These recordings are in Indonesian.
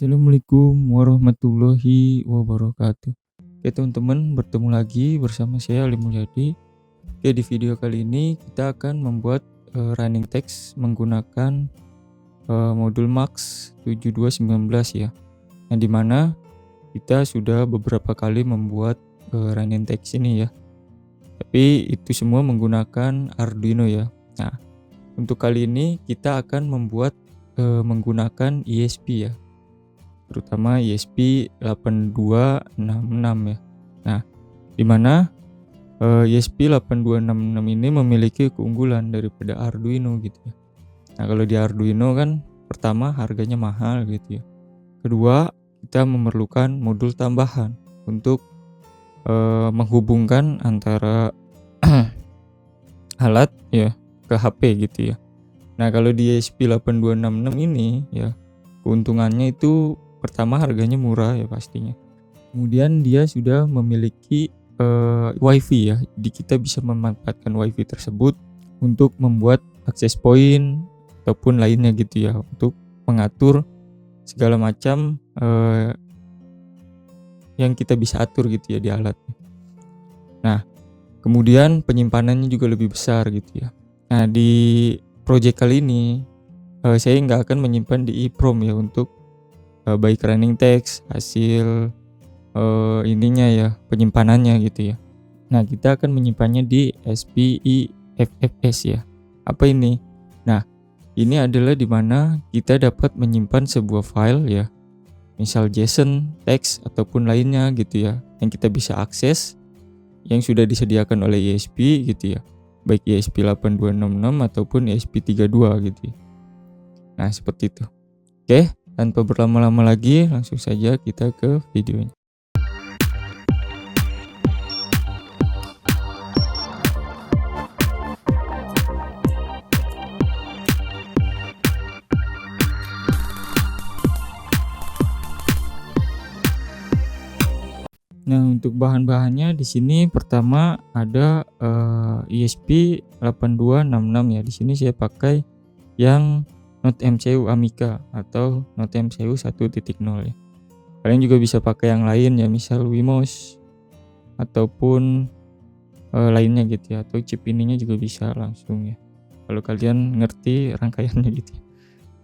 Assalamualaikum warahmatullahi wabarakatuh. Oke teman-teman, bertemu lagi bersama saya Ali Mulyadi. Oke, di video kali ini kita akan membuat running text menggunakan modul Max 7219 ya. Yang dimana kita sudah beberapa kali membuat running text ini ya. Tapi itu semua menggunakan Arduino ya. Nah, untuk kali ini kita akan membuat menggunakan ESP ya, terutama ESP8266 ya. Nah, di mana ESP8266 ini memiliki keunggulan daripada Arduino gitu ya. Nah, kalau di Arduino kan pertama harganya mahal gitu ya. Kedua, kita memerlukan modul tambahan untuk menghubungkan antara alat ya ke HP gitu ya. Nah, kalau di ESP8266 ini ya, keuntungannya itu pertama harganya murah ya pastinya. Kemudian dia sudah memiliki WiFi ya. Jadi kita bisa memanfaatkan WiFi tersebut untuk membuat access point ataupun lainnya gitu ya, untuk mengatur segala macam yang kita bisa atur gitu ya di alatnya. Nah, kemudian penyimpanannya juga lebih besar gitu ya. Nah, di project kali ini saya nggak akan menyimpan di EEPROM ya, untuk baik running text, hasil ininya ya, penyimpanannya gitu ya. Nah, kita akan menyimpannya di SPIFFS ya. Apa ini? Nah, ini adalah dimana kita dapat menyimpan sebuah file ya, misal JSON, teks ataupun lainnya gitu ya, yang kita bisa akses, yang sudah disediakan oleh ESP gitu ya, baik ESP8266 ataupun ESP32 gitu ya. Nah, seperti itu. Oke, tanpa berlama-lama lagi, langsung saja kita ke videonya. Nah, untuk bahan-bahannya di sini pertama ada ESP8266 ya. Di sini saya pakai yang Node MCU Amiga atau Node MCU 1.0 ya. Kalian juga bisa pakai yang lain ya, misal Wemos ataupun lainnya gitu ya, atau chip ininya juga bisa langsung ya, kalau kalian ngerti rangkaiannya gitu ya.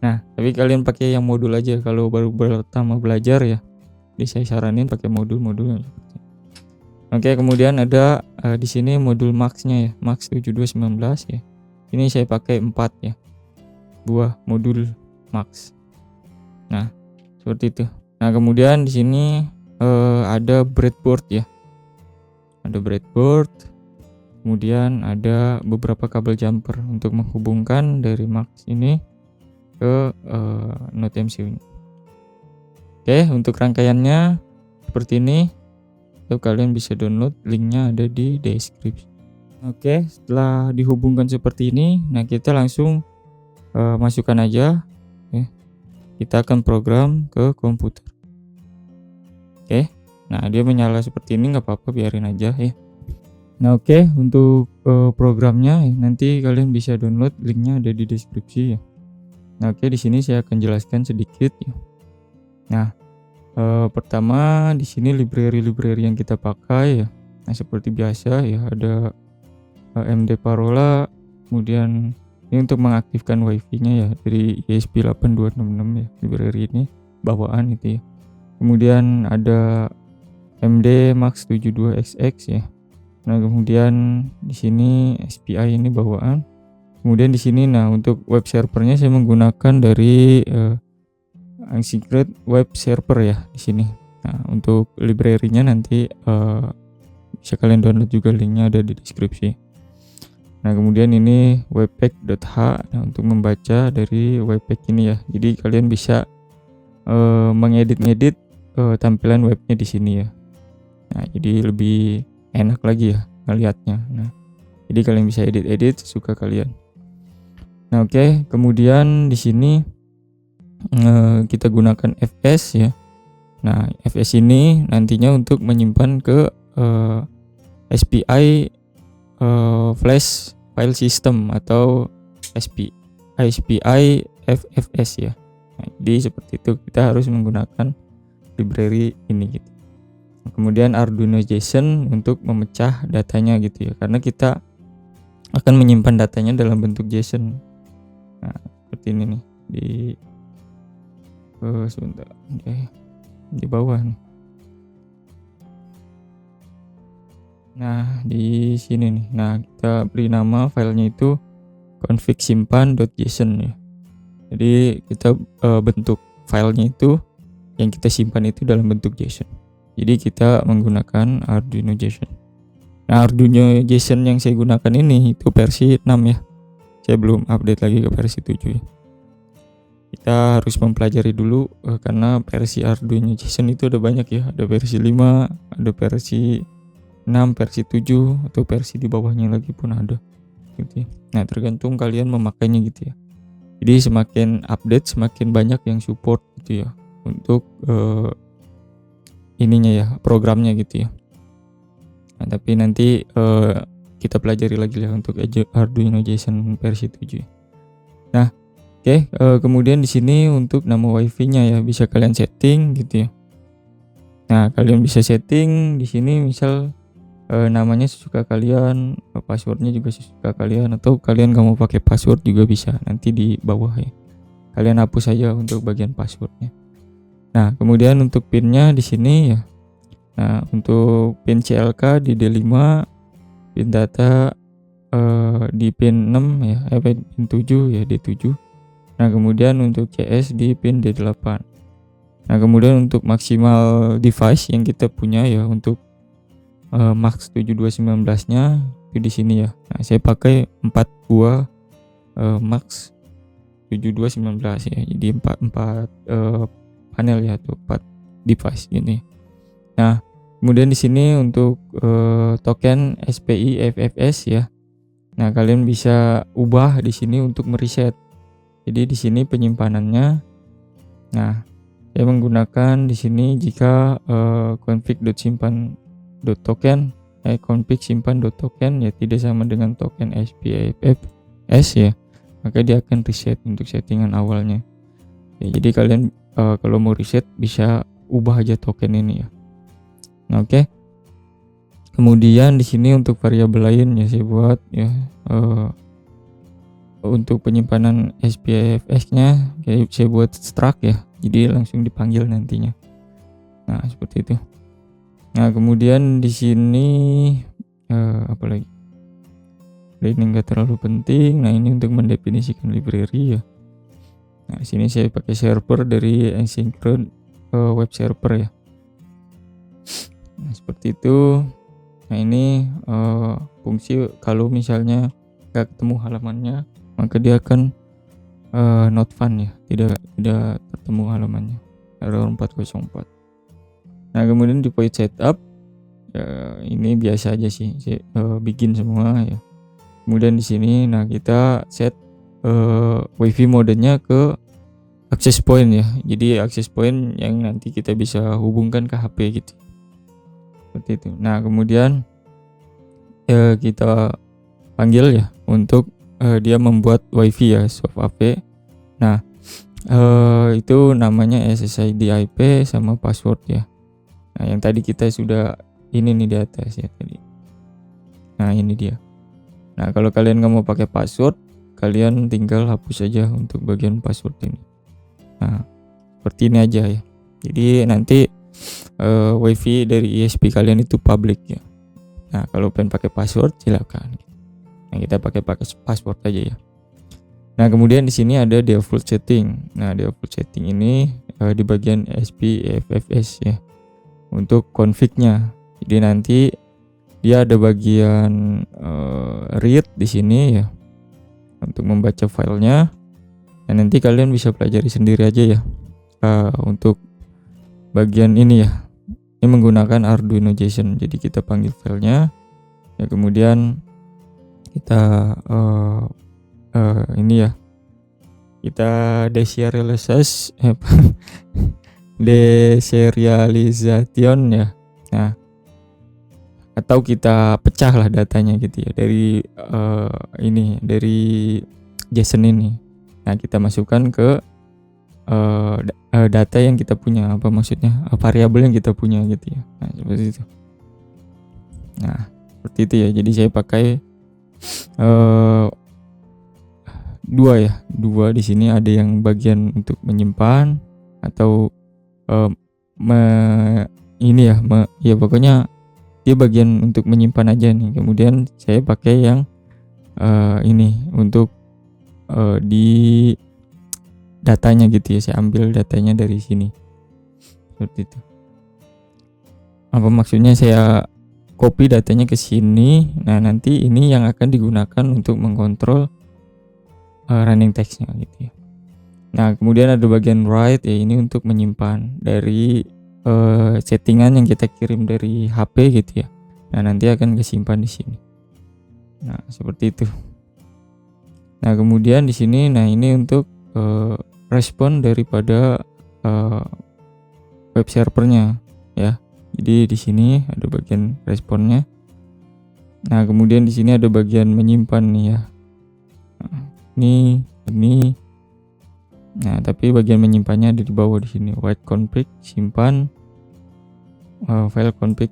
Nah, tapi kalian pakai yang modul aja kalau baru pertama belajar ya. Jadi saya saranin pakai modul-modul. Oke, kemudian ada di sini modul Max-nya ya, Max 7219 ya. Ini saya pakai 4 ya, buah modul Max. Nah, seperti itu. Nah, kemudian di sini ada breadboard ya. Ada breadboard. Kemudian ada beberapa kabel jumper untuk menghubungkan dari Max ini ke Node MCU-nya. Oke, untuk rangkaiannya seperti ini. Atau kalian bisa download, linknya ada di deskripsi. Oke, setelah dihubungkan seperti ini, nah kita langsung masukkan aja ya. Kita akan program ke komputer. Oke, nah dia menyala seperti ini, nggak apa-apa, biarin aja ya. Nah, oke, untuk programnya nanti kalian bisa download, linknya ada di deskripsi ya. Nah, oke, di sini saya akan jelaskan sedikit ya. Nah, pertama di sini library yang kita pakai ya. Nah, seperti biasa ya, ada MD Parola. Kemudian ini untuk mengaktifkan WiFi-nya ya, dari ESP8266 ya, library ini bawaan itu ya. Kemudian ada MD Max 72XX ya. Nah, kemudian di sini SPI ini bawaan. Kemudian di sini, nah untuk web servernya saya menggunakan dari Secret Web Server ya di sini. Nah, untuk library-nya nanti bisa kalian download juga, linknya ada di deskripsi. Nah, kemudian ini webpack.h, nah, untuk membaca dari webpack ini ya. Jadi kalian bisa mengedit tampilan webnya di sini ya. Nah, jadi lebih enak lagi ya ngelihatnya. Nah, jadi kalian bisa edit sesuka kalian. Nah, oke, kemudian di sini kita gunakan FS ya. Nah, FS ini nantinya untuk menyimpan ke SPI flash file system atau SPI FFS ya. Nah, jadi seperti itu, kita harus menggunakan library ini gitu. Kemudian Arduino JSON untuk memecah datanya gitu ya, karena kita akan menyimpan datanya dalam bentuk JSON. Nah, seperti ini nih sebentar di bawah nih. Nah, di sini nih. Nah, kita beri nama filenya itu config simpan.json ya. Jadi kita bentuk filenya itu yang kita simpan itu dalam bentuk JSON. Jadi kita menggunakan Arduino JSON. Nah, Arduino JSON yang saya gunakan ini itu versi 6 ya. Saya belum update lagi ke versi 7 ya. Kita harus mempelajari dulu karena versi Arduino JSON itu ada banyak ya. Ada versi 5, ada versi 6, versi 7, atau versi di bawahnya lagi pun ada gitu ya. Nah, tergantung kalian memakainya gitu ya. Jadi semakin update semakin banyak yang support gitu ya untuk ininya ya, programnya gitu ya. Nah, tapi nanti kita pelajari lagi lah untuk Arduino JSON versi 7 ya. Nah, oke, kemudian di sini untuk nama WiFi-nya ya bisa kalian setting gitu ya. Nah, kalian bisa setting di sini misal namanya sesuka kalian, passwordnya juga sesuka kalian, atau kalian gak mau pakai password juga bisa, nanti di bawah ya kalian hapus saja untuk bagian passwordnya. Nah, kemudian untuk pinnya di sini ya. Nah, untuk pin CLK di D5, pin data di pin 6 ya, pin 7 ya, D7. Nah, kemudian untuk CS di pin D8. Nah, kemudian untuk maksimal device yang kita punya ya, untuk Max 7219-nya itu di sini ya. Nah, saya pakai 4 buah Max 7219 ya. Jadi 4 panel ya, atau 4 device gini. Nah, kemudian di sini untuk token SPI FFS ya. Nah, kalian bisa ubah di sini untuk mereset. Jadi di sini penyimpanannya. Nah, saya menggunakan di sini jika config.simpan.token config simpan.token ya tidak sama dengan token SPIFFS ya, maka dia akan reset untuk settingan awalnya ya. Jadi kalian kalau mau reset bisa ubah aja token ini ya. Nah, oke. Kemudian di sini untuk variabel lain ya saya buat ya, untuk penyimpanan SPIFFS-nya saya buat struct ya, jadi langsung dipanggil nantinya. Nah, seperti itu. Nah, kemudian di sini apa lagi? Ini enggak terlalu penting. Nah, ini untuk mendefinisikan library ya. Nah, di sini saya pakai server dari asynchron web server ya. Nah, seperti itu. Nah, ini fungsi kalau misalnya enggak ketemu halamannya, maka dia akan not found ya, tidak ketemu halamannya. Error 404. Nah, kemudian di point setup ya, ini biasa aja sih, saya bikin semua ya. Kemudian di sini nah kita set WiFi modenya ke access point ya. Jadi access point yang nanti kita bisa hubungkan ke HP gitu. Seperti itu. Nah, kemudian kita panggil ya untuk dia membuat WiFi ya, swap HP. Nah, itu namanya SSID IP sama password ya. Nah, yang tadi kita sudah ini nih di atas ya tadi. Nah, ini dia. Nah, kalau kalian nggak mau pakai password, kalian tinggal hapus saja untuk bagian password ini. Nah, seperti ini aja ya. Jadi nanti WiFi dari ISP kalian itu public ya. Nah, kalau pengen pakai password silakan. Nah, kita pakai password aja ya. Nah, kemudian di sini ada default setting. Nah, default setting ini di bagian SPIFFS ya, untuk config-nya. Jadi nanti dia ada bagian read di sini ya untuk membaca filenya. Dan nanti kalian bisa pelajari sendiri aja ya untuk bagian ini ya. Ini menggunakan Arduino JSON. Jadi kita panggil filenya ya, kemudian kita ini ya, kita deserialization ya. Nah, atau kita pecah lah datanya gitu ya dari ini, dari JSON ini. Nah, kita masukkan ke data yang kita punya, apa maksudnya, variabel yang kita punya gitu ya. Nah, seperti itu. Nah, seperti itu ya. Jadi saya pakai dua di sini, ada yang bagian untuk menyimpan atau ya pokoknya dia bagian untuk menyimpan aja nih. Kemudian saya pakai yang ini untuk di datanya gitu ya, saya ambil datanya dari sini seperti itu. Apa maksudnya, saya copy datanya ke sini. Nah, nanti ini yang akan digunakan untuk mengkontrol running text-nya gitu ya. Nah, kemudian ada bagian write ya, ini untuk menyimpan dari settingan yang kita kirim dari HP gitu ya. Nah, nanti akan kesimpan di sini. Nah, seperti itu. Nah, kemudian di sini, nah ini untuk respon daripada web servernya ya. Jadi di sini ada bagian responnya. Nah, kemudian di sini ada bagian menyimpan nih ya. Nah, ini. Nah, tapi bagian menyimpannya ada di bawah di sini. Write config, simpan, file config,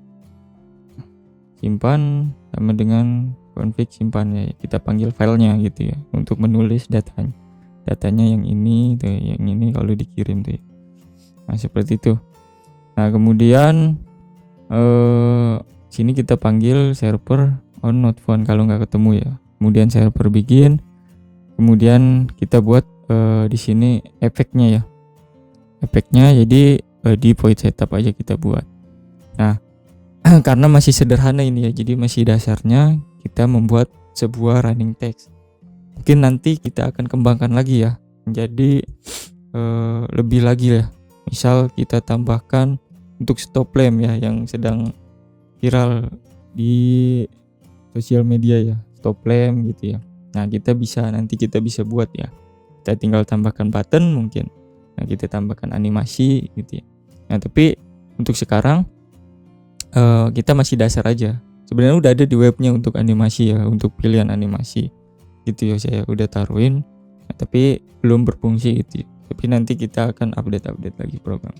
simpan, sama dengan config simpan ya. Kita panggil filenya gitu ya, untuk menulis datanya yang ini tuh, yang ini kalau dikirim tuh ya. Nah, seperti itu. Nah, kemudian sini kita panggil server on not found kalau nggak ketemu ya. Kemudian server begin. Kemudian kita buat di sini efeknya ya. Efeknya jadi di void setup aja kita buat. Nah, karena masih sederhana ini ya, jadi masih dasarnya kita membuat sebuah running text. Mungkin nanti kita akan kembangkan lagi ya, menjadi lebih lagi ya. Misal kita tambahkan untuk stop lamp ya, yang sedang viral di sosial media ya, stop lamp gitu ya. Nah, nanti kita bisa buat ya. Kita tinggal tambahkan button mungkin. Nah, kita tambahkan animasi gitu ya. Nah, tapi untuk sekarang kita masih dasar aja. Sebenarnya udah ada di webnya untuk animasi ya, untuk pilihan animasi gitu ya, saya udah taruhin. Nah, tapi belum berfungsi gitu ya. Tapi nanti kita akan update lagi program.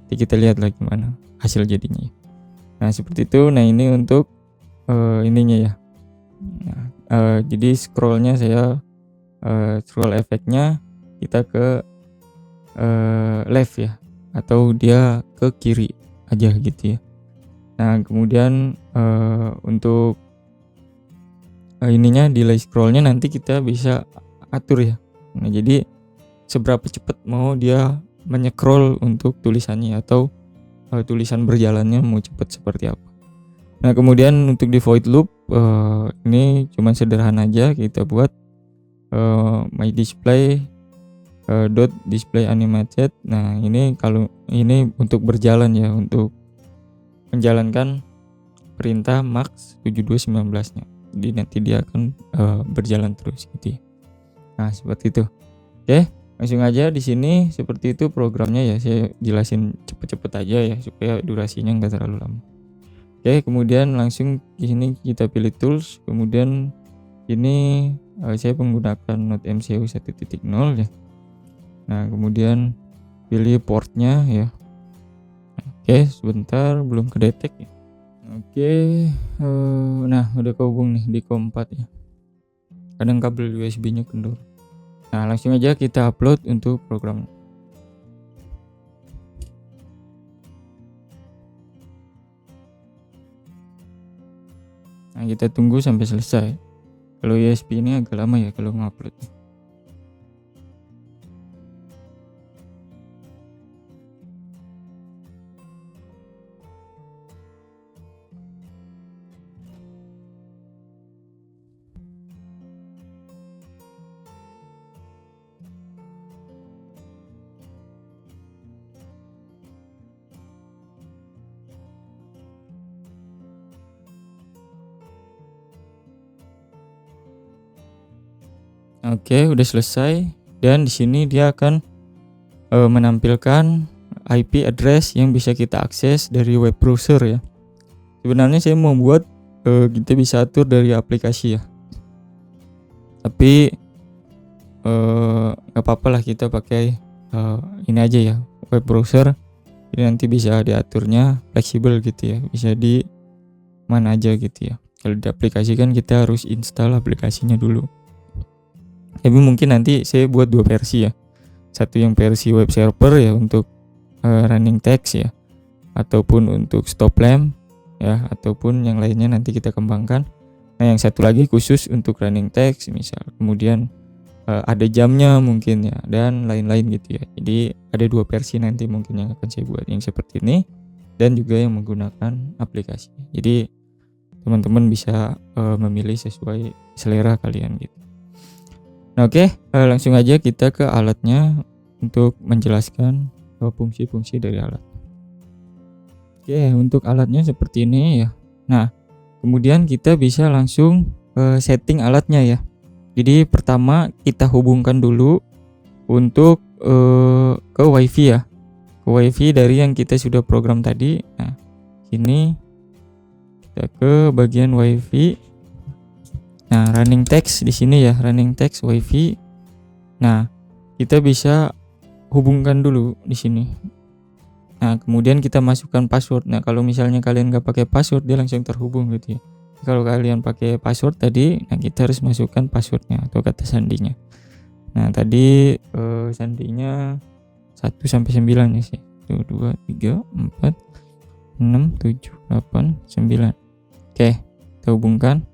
Nanti kita lihat lagi mana hasil jadinya. Nah, seperti itu. Nah, ini untuk ininya ya. Nah, jadi scrollnya saya scroll efeknya kita ke left ya, atau dia ke kiri aja gitu ya. Nah, kemudian untuk ininya delay scrollnya nanti kita bisa atur ya. Nah, jadi seberapa cepat mau dia menycroll untuk tulisannya, atau tulisan berjalannya mau cepat seperti apa. Nah, kemudian untuk di void loop ini cuma sederhana aja, kita buat my display dot display animated. Nah, ini kalau ini untuk berjalan ya, untuk menjalankan perintah max 7219-nya. Jadi nanti dia akan berjalan terus gitu ya. Nah, seperti itu. Oke, langsung aja di sini seperti itu programnya ya. Saya jelasin cepet-cepet aja ya, supaya durasinya enggak terlalu lama. Oke, kemudian langsung di sini kita pilih tools. Kemudian ini saya menggunakan Node MCU 1.0 ya. Nah, kemudian pilih portnya ya. Oke, sebentar belum kedetek ya. Oke, nah udah kehubung nih di COM 4 ya. Kadang kabel USB-nya kendor. Nah, langsung aja kita upload untuk program. Nah, kita tunggu sampai selesai. Kalau USB ini agak lama ya kalau ngupload. Oke, udah selesai. Dan di sini dia akan menampilkan IP address yang bisa kita akses dari web browser ya. Sebenarnya saya mau buat kita bisa atur dari aplikasi ya. Tapi nggak apa-apa lah kita pakai ini aja ya, web browser. Jadi nanti bisa diaturnya fleksibel gitu ya, bisa di mana aja gitu ya. Kalau di aplikasi kan kita harus install aplikasinya dulu. Tapi mungkin nanti saya buat 2 versi ya. Satu yang versi web server ya untuk running text ya, ataupun untuk stop lamp ya, ataupun yang lainnya nanti kita kembangkan. Nah, yang satu lagi khusus untuk running text misal. Kemudian ada jamnya mungkin ya, dan lain-lain gitu ya. Jadi ada 2 versi nanti mungkin yang akan saya buat, yang seperti ini dan juga yang menggunakan aplikasi. Jadi teman-teman bisa memilih sesuai selera kalian gitu. Nah, oke, langsung aja kita ke alatnya untuk menjelaskan fungsi-fungsi dari alat. Oke, untuk alatnya seperti ini ya. Nah, kemudian kita bisa langsung setting alatnya ya. Jadi pertama kita hubungkan dulu untuk ke WiFi ya, ke WiFi dari yang kita sudah program tadi. Nah, sini kita ke bagian WiFi. Nah, running text di sini ya, running text WiFi. Nah, kita bisa hubungkan dulu di sini. Nah, kemudian kita masukkan password. Nah, kalau misalnya kalian nggak pakai password, dia langsung terhubung gitu ya. Kalau kalian pakai password tadi, nah kita harus masukkan passwordnya atau kata sandinya. Nah, tadi sandinya 1 sampai 9 ya sih. 1, 2, 3, 4, 6, 7, 8, 9. Oke, kita hubungkan.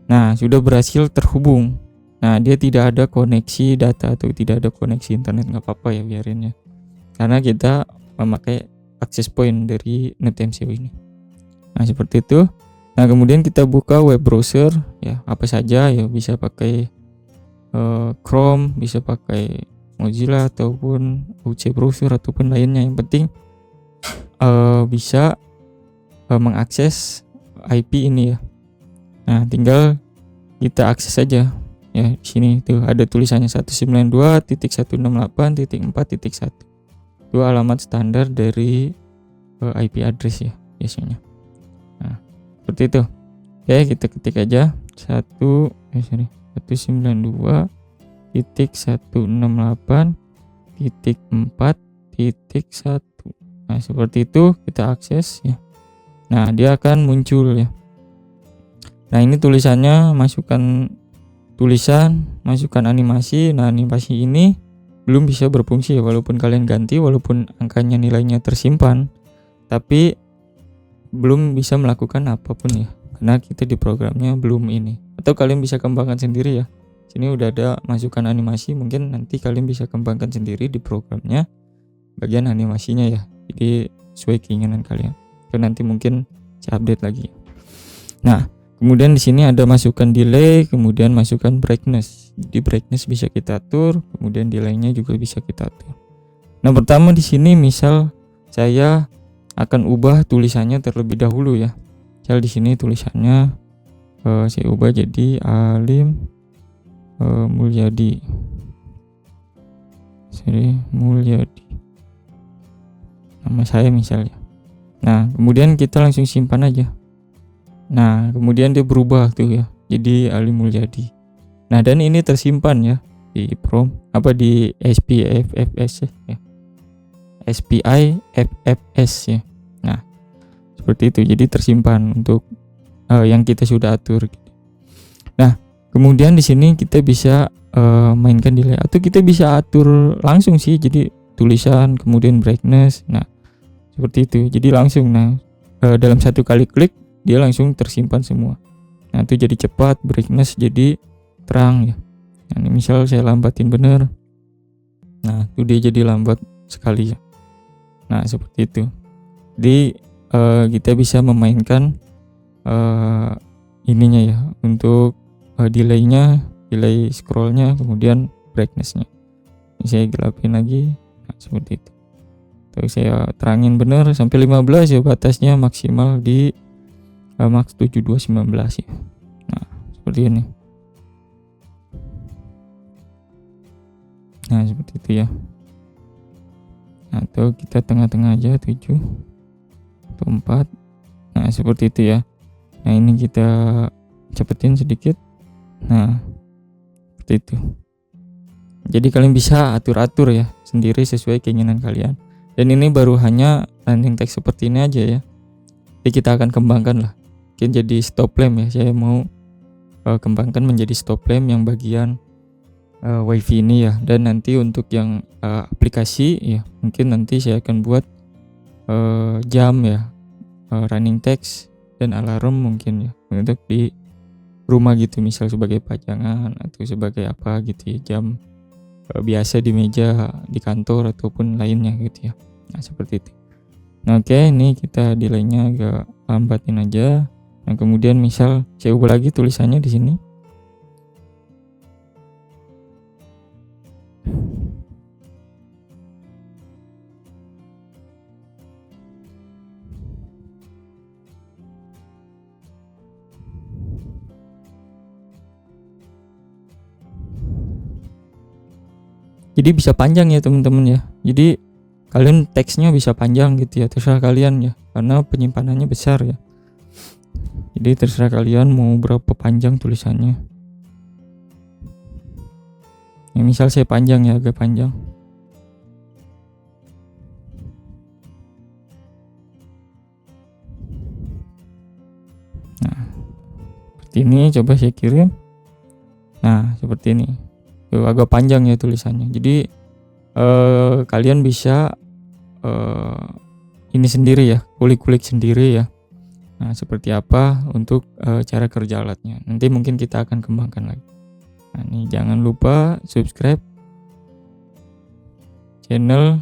Nah, sudah berhasil terhubung. Nah, dia tidak ada koneksi data atau tidak ada koneksi internet, nggak apa-apa ya, biarin ya. Karena kita memakai access point dari NetMCU ini. Nah, seperti itu. Nah, kemudian kita buka web browser ya, apa saja ya, bisa pakai Chrome, bisa pakai Mozilla ataupun UC browser ataupun lainnya. Yang penting bisa mengakses IP ini ya. Nah, tinggal kita akses saja ya. Di sini tuh ada tulisannya 192.168.4.1. Itu alamat standar dari IP address ya biasanya. Nah, seperti itu. Oke, kita ketik aja 192.168.4.1. Nah, seperti itu kita akses ya. Nah, dia akan muncul ya. Nah, ini tulisannya masukkan tulisan, masukkan animasi. Nah, animasi ini belum bisa berfungsi ya, walaupun kalian ganti, walaupun angkanya nilainya tersimpan, tapi belum bisa melakukan apapun ya, karena kita di programnya belum ini. Atau kalian bisa kembangkan sendiri ya. Sini udah ada masukan animasi, mungkin nanti kalian bisa kembangkan sendiri di programnya bagian animasinya ya. Jadi sesuai keinginan kalian. Itu nanti mungkin saya update lagi. Nah, kemudian di sini ada masukan delay, kemudian masukan brightness. Di brightness bisa kita atur, kemudian delaynya juga bisa kita atur. Nah, pertama di sini misal saya akan ubah tulisannya terlebih dahulu ya. Misal di sini tulisannya saya ubah jadi Alim Mulyadi. Seri Mulyadi. Nama saya misalnya. Nah, kemudian kita langsung simpan aja. Nah, kemudian dia berubah tuh ya, jadi Alim Mulyadi. Nah, dan ini tersimpan ya di di SPIFFS ya. SPIFFS ya. Nah, seperti itu. Jadi tersimpan untuk yang kita sudah atur. Nah, kemudian di sini kita bisa mainkan delay atau kita bisa atur langsung sih. Jadi tulisan kemudian brightness. Nah, seperti itu. Jadi langsung dalam satu kali klik dia langsung tersimpan semua. Nah, itu jadi cepat, brightness jadi terang ya. Nah, ini misal saya lambatin bener. Nah, itu dia jadi lambat sekali ya. Nah, seperti itu. Jadi kita bisa memainkan ininya ya, untuk delay scrollnya, kemudian brightnessnya. Ini saya gelapin lagi. Nah, seperti itu. Terus saya terangin bener sampai 15 ya, batasnya maksimal di max 7219 ya. Nah, seperti ini. Nah, seperti itu ya. Atau kita tengah-tengah aja 7 atau 4. Nah, seperti itu ya. Nah, ini kita cepetin sedikit. Nah, seperti itu. Jadi kalian bisa atur-atur ya sendiri sesuai keinginan kalian. Dan ini baru hanya running text seperti ini aja ya. Jadi kita akan kembangkan lah. Mungkin jadi stop lamp ya. Saya mau kembangkan menjadi stop lamp yang bagian wifi ini ya. Dan nanti untuk yang aplikasi ya, mungkin nanti saya akan buat jam ya, running text dan alarm mungkin ya, untuk di rumah gitu, misal sebagai pajangan atau sebagai apa gitu ya, jam biasa di meja di kantor ataupun lainnya gitu ya. Nah seperti itu. Nah oke, ini kita delaynya agak lambatin aja. Nah kemudian misal saya ubah lagi tulisannya di sini. Jadi bisa panjang ya teman-teman ya. Jadi kalian teksnya bisa panjang gitu ya, terserah kalian ya, karena penyimpanannya besar ya. Jadi terserah kalian mau berapa panjang tulisannya. Ya, misal saya panjang ya, agak panjang. Nah seperti ini, coba saya kirim. Nah seperti ini. Agak panjang ya tulisannya. Jadi kalian bisa ini sendiri ya, kulik-kulik sendiri ya. Nah seperti apa untuk cara kerja alatnya, nanti mungkin kita akan kembangkan lagi. Nah ini jangan lupa subscribe channel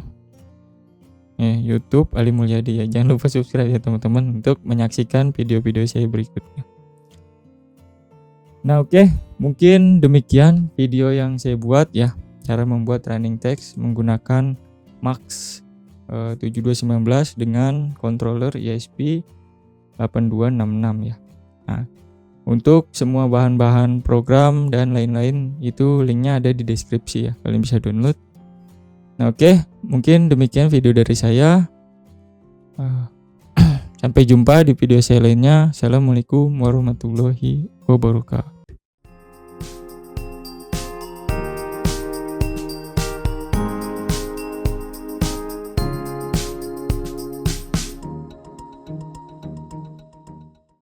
YouTube Ali Mulyadi ya. Jangan lupa subscribe ya teman-teman untuk menyaksikan video-video saya berikutnya. Nah oke, mungkin demikian video yang saya buat ya, cara membuat running text menggunakan Max 7219 dengan controller ESP8266 ya. Nah untuk semua bahan-bahan program dan lain-lain itu linknya ada di deskripsi ya, kalian bisa download. Nah oke, mungkin demikian video dari saya. Sampai jumpa di video saya lainnya. Assalamualaikum warahmatullahi wabarakatuh.